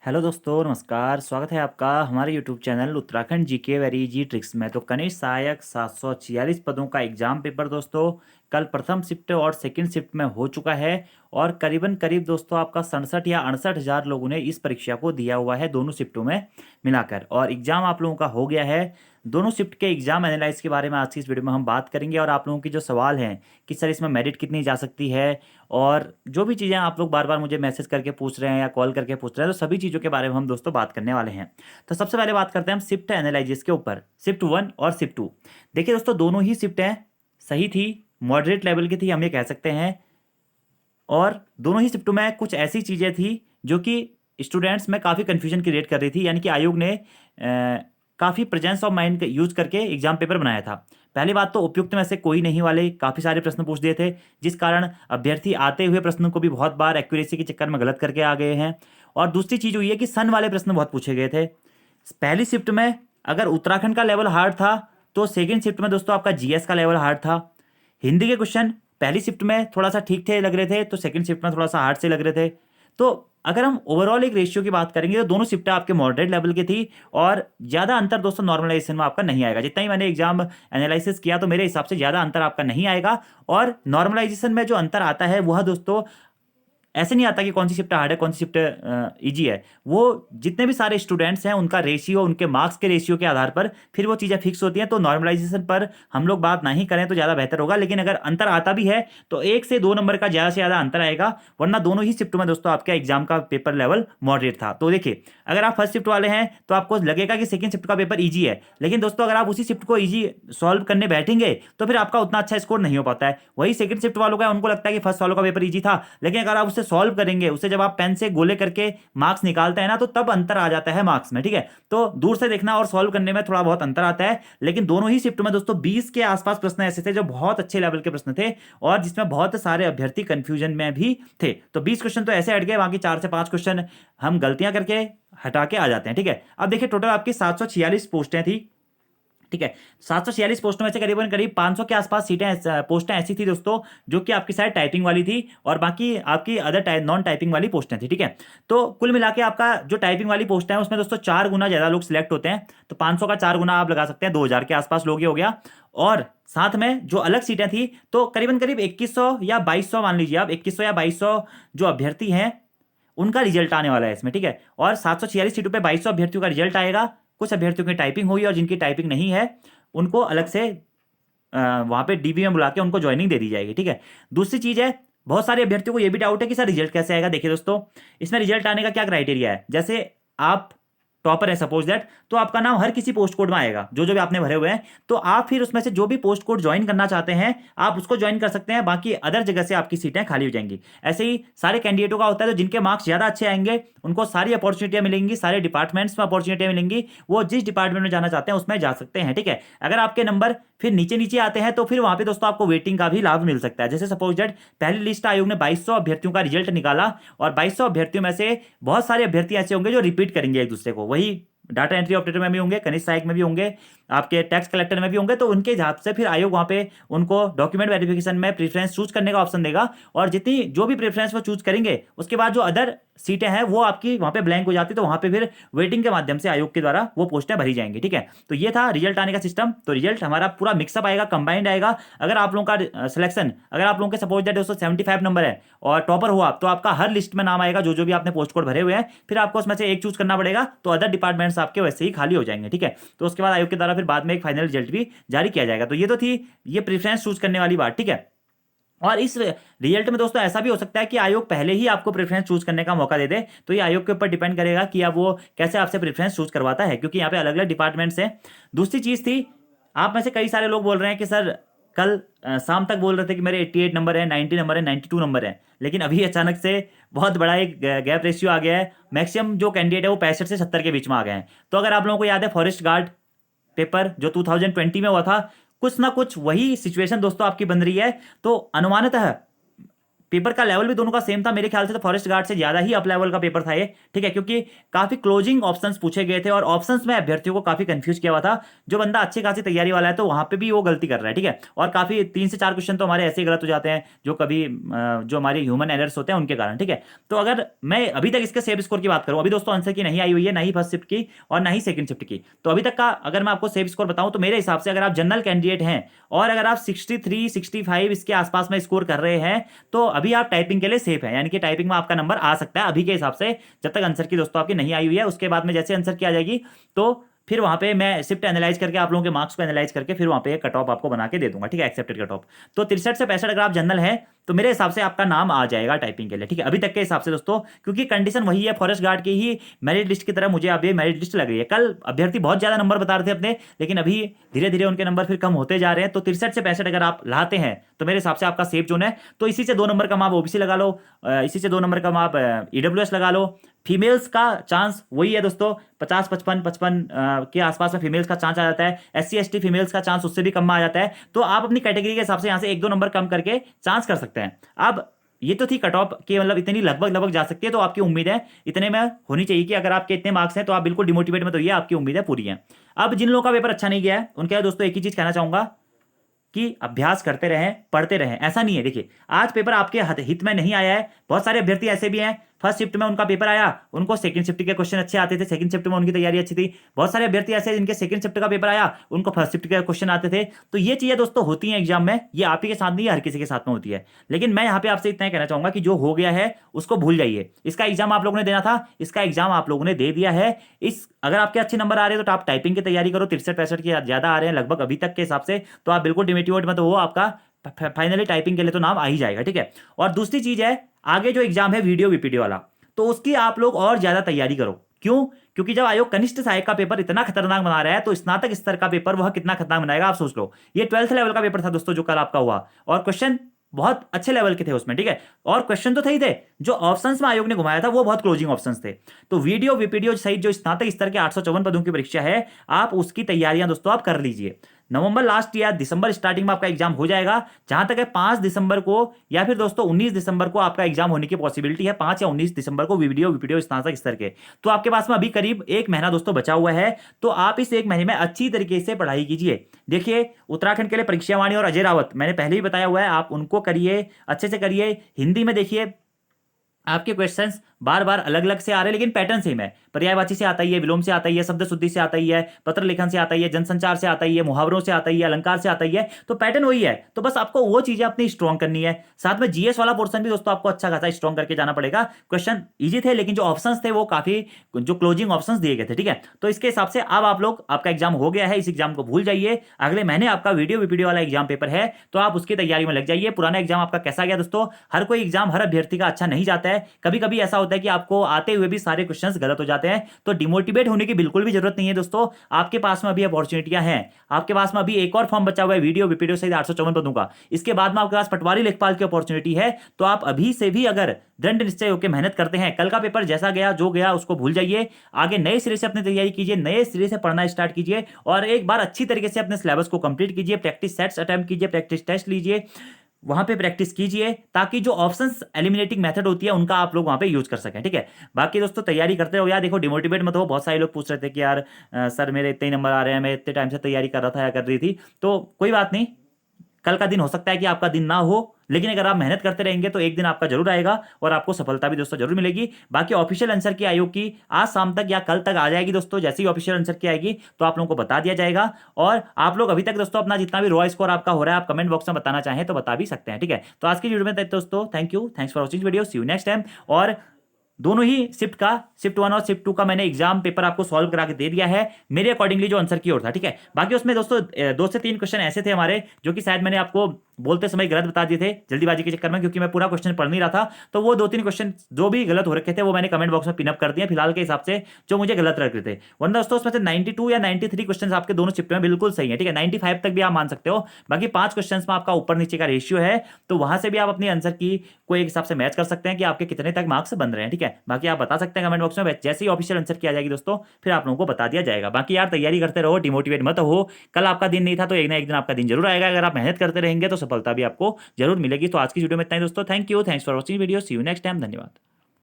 Hello दोस्तों, नमस्कार। स्वागत है आपका हमारे YouTube channel Uttarakhand GK very G tricks में। तो कनिष्ठ सहायक 746 पदों का एग्जाम पेपर दोस्तों कल प्रथम शिफ्ट और सेकंड शिफ्ट में हो चुका है। और करीबन करीब दोस्तों आपका 67 या 68 हज़ार लोगों ने इस परीक्षा को दिया हुआ है, दोनों शिफ्टों में मिलाकर। और एग्जाम आप लोगों का हो गया है। दोनों शिफ्ट के एग्जाम एनालाइज के बारे में आज की इस वीडियो में हम बात करेंगे। और आप लोगों की जो सवाल हैं कि सर इसमें मेरिट कितनी जा सकती है, और जो भी चीज़ें आप लोग बार बार मुझे मैसेज करके पूछ रहे हैं या कॉल करके पूछ रहे हैं, तो सभी चीज़ों के बारे में हम दोस्तों बात करने वाले हैं। तो सबसे पहले बात करते हैं हम शिफ्ट एनालिसिस के ऊपर, शिफ्ट 1 और शिफ्ट 2। देखिए दोस्तों, दोनों ही शिफ्टें सही थी, मॉडरेट लेवल की थी, हम ये कह सकते हैं। और दोनों ही शिफ्टों में कुछ ऐसी चीज़ें थी जो कि स्टूडेंट्स में काफ़ी कन्फ्यूजन क्रिएट कर रही थी, यानी कि आयोग ने काफ़ी प्रेजेंस ऑफ माइंड का यूज करके एग्जाम पेपर बनाया था। पहली बात तो उपयुक्त में से कोई नहीं वाले काफ़ी सारे प्रश्न पूछ दिए थे, जिस कारण अभ्यर्थी आते हुए प्रश्नों को भी बहुत बार एक्यूरेसी के चक्कर में गलत करके आ गए हैं। और दूसरी चीज़ हुई है कि सन वाले प्रश्न बहुत पूछे गए थे। पहली शिफ्ट में अगर उत्तराखंड का लेवल हार्ड था, तो सेकेंड शिफ्ट में दोस्तों आपका जीएस का लेवल हार्ड था। हिंदी के क्वेश्चन पहली शिफ्ट में थोड़ा सा ठीक थे, लग रहे थे, तो सेकंड शिफ्ट में थोड़ा सा हार्ड से लग रहे थे। तो अगर हम ओवरऑल एक रेशियो की बात करेंगे तो दोनों शिफ्टें आपके मॉडरेट लेवल की थी। और ज़्यादा अंतर दोस्तों नॉर्मलाइजेशन में आपका नहीं आएगा। जितना ही मैंने एग्जाम एनालिसिस किया, तो मेरे हिसाब से ज़्यादा अंतर आपका नहीं आएगा। और नॉर्मलाइजेशन में जो अंतर आता है वह दोस्तों ऐसे नहीं आता कि कौन सी शिफ्ट हार्ड है, कौन सी शिफ्ट इजी है। वो जितने भी सारे स्टूडेंट्स हैं उनका रेशियो, उनके मार्क्स के रेशियो के आधार पर फिर वो चीज़ें फिक्स होती हैं। तो नॉर्मलाइजेशन पर हम लोग बात नहीं करें तो ज़्यादा बेहतर होगा। लेकिन अगर अंतर आता भी है तो 1 से 2 नंबर का ज़्यादा से ज़्यादा अंतर आएगा, वरना दोनों ही शिफ्ट में दोस्तों आपका एग्जाम का पेपर लेवल मॉडरेट था। तो देखिए, अगर आप फर्स्ट शिफ्ट वाले हैं तो आपको लगेगा कि सेकंड शिफ्ट का पेपर ईजी है, लेकिन दोस्तों अगर आप उसी शिफ्ट को ईजी सॉल्व करने बैठेंगे तो फिर आपका उतना अच्छा स्कोर नहीं हो पाता है। वही सेकंड शिफ्ट वालों का, उनको लगता है कि फर्स्ट वालों का पेपर ईजी था, लेकिन अगर आप उसे सॉल्व करेंगे, उसे जब आप पेन से गोले करके मार्क्स निकालते हैं ना, तो तब अंतर आ जाता है मार्क्स में। ठीक है, तो दूर से देखना और सॉल्व करने में थोड़ा बहुत अंतर आता है। लेकिन दोनों ही शिफ्ट में दोस्तों 20 के आसपास प्रश्न ऐसे थे जो बहुत अच्छे लेवल के प्रश्न थे, और जिसमें बहुत सारे अभ्यर्थी कंफ्यूजन में भी थे। तो 20 क्वेश्चन तो ऐसे हट गए, बाकी 4 से 5 क्वेश्चन हम गलतियां करके हटा के आ जाते हैं। ठीक है, अब देखिए टोटल आपकी 746 पोस्टें थी। ठीक है, 746 पोस्टों में से करीबन करीब 500 के आसपास पोस्टें ऐसी थी दोस्तों जो कि आपकी शायद टाइपिंग वाली थी, और बाकी आपकी अदर नॉन टाइपिंग वाली पोस्टें थी। ठीक है, तो कुल मिला के आपका जो टाइपिंग वाली पोस्टें हैं उसमें दोस्तों 4 गुना ज़्यादा लोग सिलेक्ट होते हैं। तो 500 का 4 गुना आप लगा सकते हैं, 2000 के आसपास लोग ये हो गया। और साथ में जो अलग सीटें थी तो करीबन करीब 2100 या 2200, मान लीजिए आप 2100 या 2200 जो अभ्यर्थी हैं उनका रिजल्ट आने वाला है इसमें। ठीक है, और 746 सीटों पे 2200 अभ्यर्थियों का रिजल्ट आएगा। कुछ अभ्यर्थियों की टाइपिंग हुई और जिनकी टाइपिंग नहीं है उनको अलग से वहाँ पे डीबी में बुला के उनको ज्वाइनिंग दे दी जाएगी। ठीक है, दूसरी चीज़ है, बहुत सारे अभ्यर्थियों को ये भी डाउट है कि सर रिजल्ट कैसे आएगा। देखिए दोस्तों, इसमें रिजल्ट आने का क्या क्राइटेरिया है। जैसे आप टॉपर है सपोज दैट, तो आपका नाम हर किसी पोस्ट कोड में आएगा जो जो भी आपने भरे हुए हैं। तो आप फिर उसमें से जो भी पोस्ट कोड ज्वाइन करना चाहते हैं आप उसको ज्वाइन कर सकते हैं, बाकी अदर जगह से आपकी सीटें खाली हो जाएंगी। ऐसे ही सारे कैंडिडेटों का होता है, तो जिनके मार्क्स ज़्यादा अच्छे आएंगे उनको सारी अपॉर्चुनिटियां मिलेंगी, सारे डिपार्टमेंट्स में अपॉर्चुनिटियां मिलेंगी, वो जिस डिपार्टमेंट में जाना चाहते हैं उसमें जा सकते हैं। ठीक है, अगर आपके नंबर फिर नीचे नीचे आते हैं तो फिर वहां पे दोस्तों आपको वेटिंग का भी लाभ मिल सकता है। जैसे सपोज दैट पहली लिस्ट आयोग ने 2200 अभ्यर्थियों का रिजल्ट निकाला, और 2200 अभ्यर्थियों में से बहुत सारे अभ्यर्थी ऐसे होंगे जो रिपीट करेंगे एक दूसरे को। वही डाटा एंट्री ऑपरेटर में भी होंगे, कनिष्ठ सहायक में भी होंगे, आपके टैक्स कलेक्टर में भी होंगे। तो उनके हिसाब से फिर आयोग वहां पे उनको डॉक्यूमेंट वेरिफिकेशन में प्रेफरेंस चूज करने का ऑप्शन देगा, और जितनी जो भी प्रेफरेंस वो चूज करेंगे उसके बाद जो अदर सीटें हैं वो आपकी वहां पे ब्लैंक हो जाती है। तो वहां पे फिर वेटिंग के माध्यम से आयोग के द्वारा वो पोस्टें भरी जाएंगी। ठीक है, तो ये था रिजल्ट आने का सिस्टम। तो रिजल्ट हमारा पूरा मिक्सअप आएगा, कंबाइंड आएगा। अगर आप लोगों का सिलेक्शन, अगर आप लोगों के सपोज दैट 275 नंबर है और टॉपर हुआ, तो आपका हर लिस्ट में नाम आएगा जो जो भी आपने पोस्ट कोड भरे हुए हैं। फिर आपको उसमें से एक चूज करना पड़ेगा, तो अदर डिपार्टमेंट्स आपके वैसे ही खाली हो जाएंगे। ठीक है, तो उसके बाद आयोग के द्वारा फिर बाद में एक फाइनल रिजल्ट भी जारी किया जाएगा। तो ये तो थी ये प्रेफरेंस चूज करने वाली बात। ठीक है, और इस रिजल्ट में दोस्तों ऐसा भी हो सकता है कि आयोग पहले ही आपको प्रेफरेंस चूज करने का मौका दे दे। तो ये आयोग के ऊपर डिपेंड करेगा कि अब वो कैसे आपसे प्रेफरेंस चूज करवाता है, क्योंकि यहाँ पे अलग अलग डिपार्टमेंट्स हैं। दूसरी चीज थी, आप में से कई सारे लोग बोल रहे हैं कि सर कल शाम तक बोल रहे थे कि मेरे 88 नंबर है, 90 नंबर है, 92 नंबर है, लेकिन अभी अचानक से बहुत बड़ा एक गैप रेशियो आ गया है। मैक्सिमम जो कैंडिडेट है वो 65 से 70 के बीच में आ गए हैं। तो अगर आप लोगों को याद है फॉरेस्ट गार्ड पेपर जो 2020 में हुआ था, कुछ ना कुछ वही सिचुएशन दोस्तों आपकी बन रही है। तो अनुमानतः पेपर का लेवल भी दोनों का सेम था मेरे ख्याल से, तो फॉरेस्ट गार्ड से ज्यादा ही अप लेवल का पेपर था ये, ठीक है, क्योंकि काफी क्लोजिंग ऑप्शंस पूछे गए थे और ऑप्शंस में अभ्यर्थियों को काफी कंफ्यूज किया हुआ था। जो बंदा अच्छी खासी तैयारी वाला है तो वहां पे भी वो गलती कर रहा है, ठीक है, और काफी 3 से 4 क्वेश्चन तो हमारे ऐसे ही गलत हो जाते हैं जो कभी जो हमारे ह्यूमन एरर्स होते हैं उनके कारण, ठीक है। तो अगर मैं अभी तक इसके सेव स्कोर की बात करूं, अभी दोस्तों आंसर की नहीं आई हुई है, ना ही फर्स्ट शिफ्ट की और ना ही सेकंड शिफ्ट की, तो अभी तक का अगर मैं आपको सेव स्कोर बताऊं तो मेरे हिसाब से अगर आप जनरल कैंडिडेट हैं और अगर आप 63 65 इसके आसपास में स्कोर कर रहे हैं तो अभी आप टाइपिंग के लिए सेफ है, यानी कि टाइपिंग में आपका नंबर आ सकता है अभी के हिसाब से, जब तक आंसर की दोस्तों आपकी नहीं आई हुई है। उसके बाद में जैसे आंसर की आ जाएगी तो फिर वहां पे मैं शिफ्ट एनालाइज करके आप लोगों के मार्क्स को एनालाइज करके फिर वहां पे एक कट ऑफ आपको बना के दे दूंगा, ठीक है, एक्सेप्टेड कट ऑफ। तो 63 से 65 अगर आप जनरल है तो मेरे हिसाब से आपका नाम आ जाएगा टाइपिंग के लिए, ठीक है, अभी तक के हिसाब से दोस्तों, क्योंकि कंडीशन वही है फॉरेस्ट गार्ड की ही मेरिट लिस्ट की तरह मुझे अभी मेरिट लिस्ट लग रही है। कल अभ्यर्थी बहुत ज्यादा नंबर बता रहे थे अपने, लेकिन अभी धीरे धीरे उनके नंबर फिर कम होते जा रहे हैं। तो 63 से 65 अगर आप लाते हैं तो मेरे हिसाब से आपका सेफ जोन है। तो इसी से 2 नंबर का आप ओबीसी लगा लो, इसी से 2 नंबर का आप ईडब्ल्यूएस लगा लो। फीमेल्स का चांस वही है दोस्तों, 50 55 55 के आसपास में फीमेल्स का चांस आ जाता है। एससी एसटी फीमेल्स का चांस उससे भी कम आ जाता है। तो आप अपनी कैटेगरी के हिसाब से यहाँ से 1 2 नंबर कम करके चांस कर सकते हैं। अब ये तो थी कट ऑफ के मतलब इतनी लगभग लगभग जा सकती है, तो आपकी उम्मीद है इतने में होनी चाहिए कि अगर आपके इतने मार्क्स हैं तो आप बिल्कुल डिमोटिवेट मत होइए, आपकी उम्मीद है पूरी है। अब जिन लोगों का पेपर अच्छा नहीं गया है उनके लिए दोस्तों एक ही चीज कहना चाहूंगा कि अभ्यास करते रहें, पढ़ते रहें। ऐसा नहीं है, देखिए आज पेपर आपके हित में नहीं आया है, बहुत सारे अभ्यर्थी ऐसे भी हैं फर्स्ट शिफ्ट में उनका पेपर आया, उनको सेकंड शिफ्ट के क्वेश्चन अच्छे आते थे, सेकंड शिफ्ट में उनकी तैयारी अच्छी थी। बहुत सारे अभ्यर्थी ऐसे जिनके सेकंड शिफ्ट का पेपर आया, उनको फर्स्ट शिफ्ट के क्वेश्चन आते थे। तो ये चीजें दोस्तों होती हैं एग्जाम में, ये आप ही के साथ नहीं, हर किसी के साथ में होती है। लेकिन मैं यहाँ पे आपसे इतना ही कहना चाहूंगा कि जो हो गया है उसको भूल जाइए। इसका एग्जाम आप लोगों ने देना था, इसका एग्जाम आप लोगों ने दे दिया है। इस अगर आपके अच्छे नंबर आ रहे हैं तो आप टाइपिंग की तैयारी करो, 63 65 के ज्यादा आ रहे हैं लगभग अभी तक के हिसाब से, तो आप बिल्कुल डिमोटिवेट मत हो, आपका फाइनली टाइपिंग के लिए तो नाम आ ही जाएगा, ठीक है। और दूसरी चीज है, आगे जो एग्जाम है वीडियो वीपीडी वाला, तो उसकी आप लोग और ज्यादा तैयारी करो। क्यों? क्योंकि जब आयोग कनिष्ठ सहायक का पेपर इतना खतरनाक बना रहा है तो स्नातक स्तर का पेपर वह कितना खतरनाक बनाएगा आप सोच लो। ये 12th लेवल का पेपर था दोस्तों जो कल आपका हुआ, और क्वेश्चन बहुत अच्छे लेवल के थे उसमें, ठीक है, और क्वेश्चन तो थे ही थे, जो ऑप्शंस में आयोग ने घुमाया था वो बहुत क्लोजिंग ऑप्शंस थे। तो वीडियो वीपीडीओ सहित जो स्नातक स्तर के 854 पदों की परीक्षा है, आप उसकी तैयारियां दोस्तों आप कर लीजिए। नवंबर लास्ट या दिसंबर स्टार्टिंग में आपका एग्जाम हो जाएगा। जहां तक है 5 दिसंबर को या फिर दोस्तों 19 दिसंबर को आपका एग्जाम होने की पॉसिबिलिटी है, 5 या 19 दिसंबर को वीडियो वीपीडीओ स्नातक स्तर के। तो आपके पास में अभी करीब 1 महीना दोस्तों बचा हुआ है, तो आप इस 1 महीने में अच्छी तरीके से पढ़ाई कीजिए। देखिए उत्तराखंड के लिए परीक्षा वाणी और अजय रावत मैंने पहले ही बताया हुआ है, आप उनको करिए, अच्छे से करिए। हिंदी में देखिए आपके क्वेश्चंस बार बार अलग अलग से आ रहे हैं लेकिन पैटर्न सेम है। पर्यायवाची से आता ही है, विलोम से आता ही है, शब्द शुद्धि से आता ही है, पत्र लेखन से आता ही है, जनसंचार से आता ही है, मुहावरों से आता ही है, अलंकार से आता ही है, तो पैटर्न वही है। तो बस आपको वो चीजें अपनी स्ट्रॉन्ग करनी है। साथ में जीएस वाला पोर्शन भी दोस्तों आपको अच्छा खासा स्ट्रॉन्ग करके जाना पड़ेगा। क्वेश्चन इजी थे लेकिन जो ऑप्शंस थे वो काफी जो क्लोजिंग ऑप्शंस दिए गए थे, ठीक है। तो इसके हिसाब से अब आप लोग, आपका एग्जाम हो गया है, इस एग्जाम को भूल जाइए। अगले महीने आपका वीडियो वीपीडीओ वाला एग्जाम पेपर है, तो आप उसकी तैयारी में लग जाइए। पुराना एग्जाम आपका कैसा गया दोस्तों? हर कोई एग्जाम हर अभ्यर्थी का अच्छा नहीं जाता है, कभी कभी ऐसा होता है कि आपको आते हुए भी सारे क्वेश्चंस गलत हो जाते हैं। तो डिमोटिवेट होने की बिल्कुल भी जरूरत नहीं है दोस्तों, आपके पास में अभी अपॉर्चुनिटियां हैं। आपके पास में अभी एक और फॉर्म बचा हुआ है वीडियो वीपीडीओ सहित 854 पदों का, इसके बाद में आपके पास पटवारी लेखपाल की अपॉर्चुनिटी है। तो आप अभी से भी अगर दृढ़ निश्चय होकर मेहनत करते हैं, कल का पेपर जैसा गया जो गया उसको भूल जाइए, आगे नए सिरे से अपनी तैयारी कीजिए, नए सिरे से पढ़ना स्टार्ट कीजिए और एक बार अच्छी तरीके से अपने सिलेबस को कंप्लीट कीजिए। प्रैक्टिस सेट्स अटेम्प्ट कीजिए, प्रैक्टिस टेस्ट लीजिए, वहां पे प्रैक्टिस कीजिए, ताकि जो ऑप्शंस एलिमिनेटिंग मेथड होती है उनका आप लोग वहां पे यूज कर सकें, ठीक है। बाकी दोस्तों तैयारी करते रहो यार, देखो डिमोटिवेट मत हो। बहुत सारे लोग पूछ रहे थे कि यार सर मेरे इतने ही नंबर आ रहे हैं, मैं इतने टाइम से तैयारी कर रहा था या कर रही थी, तो कोई बात नहीं, कल का दिन हो सकता है कि आपका दिन ना हो, लेकिन अगर आप मेहनत करते रहेंगे तो एक दिन आपका जरूर आएगा और आपको सफलता भी दोस्तों जरूर मिलेगी। बाकी ऑफिशियल आंसर की आयोग की आज शाम तक या कल तक आ जाएगी दोस्तों। जैसे ही ऑफिशियल आंसर की आएगी तो आप लोगों को बता दिया जाएगा। और आप लोग अभी तक दोस्तों अपना जितना भी रॉ स्कोर आपका हो रहा है आप कमेंट बॉक्स में बताना चाहें तो बता भी सकते हैं, ठीक है। तो आज की वीडियो में दोस्तों thank you, thanks for watching video, see you next time. और दोनों ही शिफ्ट 1 और शिफ्ट 2 का मैंने एग्जाम पेपर आपको सॉल्व करा के दे दिया है मेरे अकॉर्डिंगली जो आंसर की ओर था, ठीक है। बाकी उसमें दोस्तों 2 से 3 क्वेश्चन ऐसे थे हमारे जो कि शायद मैंने आपको बोलते समय गलत बता दिए थे जल्दीबाजी के चक्कर में, क्योंकि मैं पूरा क्वेश्चन पढ़ नहीं रहा था। तो वो 2-3 क्वेश्चन जो भी गलत हो रखे थे वो मैंने कमेंट बॉक्स में पिनअप कर दिए फिलहाल के हिसाब से, जो मुझे गलत लग रहे थे। वरना दोस्तों उसमें से 92 या 93 क्वेश्चन आपके दोनों शिफ्ट में बिल्कुल सही है, ठीक है। 95 तक भी आप मान सकते हो। बाकी 5 क्वेश्चन में आपका ऊपर नीचे का रेशियो है, तो वहां से भी आप अपनी आंसर की को एक हिसाब से मैच कर सकते हैं कि आपके कितने तक मार्क्स बन रहे हैं, ठीक है। बाकी आप बता सकते हैं कमेंट बॉक्स में, जैसे ही ऑफिशियल आंसर किया जाएगी दोस्तों फिर आप लोगों को बता दिया जाएगा। बाकी यार तैयारी करते रहो, डिमोटिवेट मत हो। कल आपका दिन नहीं था तो एक ना एक दिन आपका दिन जरूर आएगा। अगर आप मेहनत करते रहेंगे तो सफलता भी आपको जरूर मिलेगी। तो आज की वीडियो में इतना ही दोस्तों, thank you, thanks for watching video, see you next time, धन्यवाद।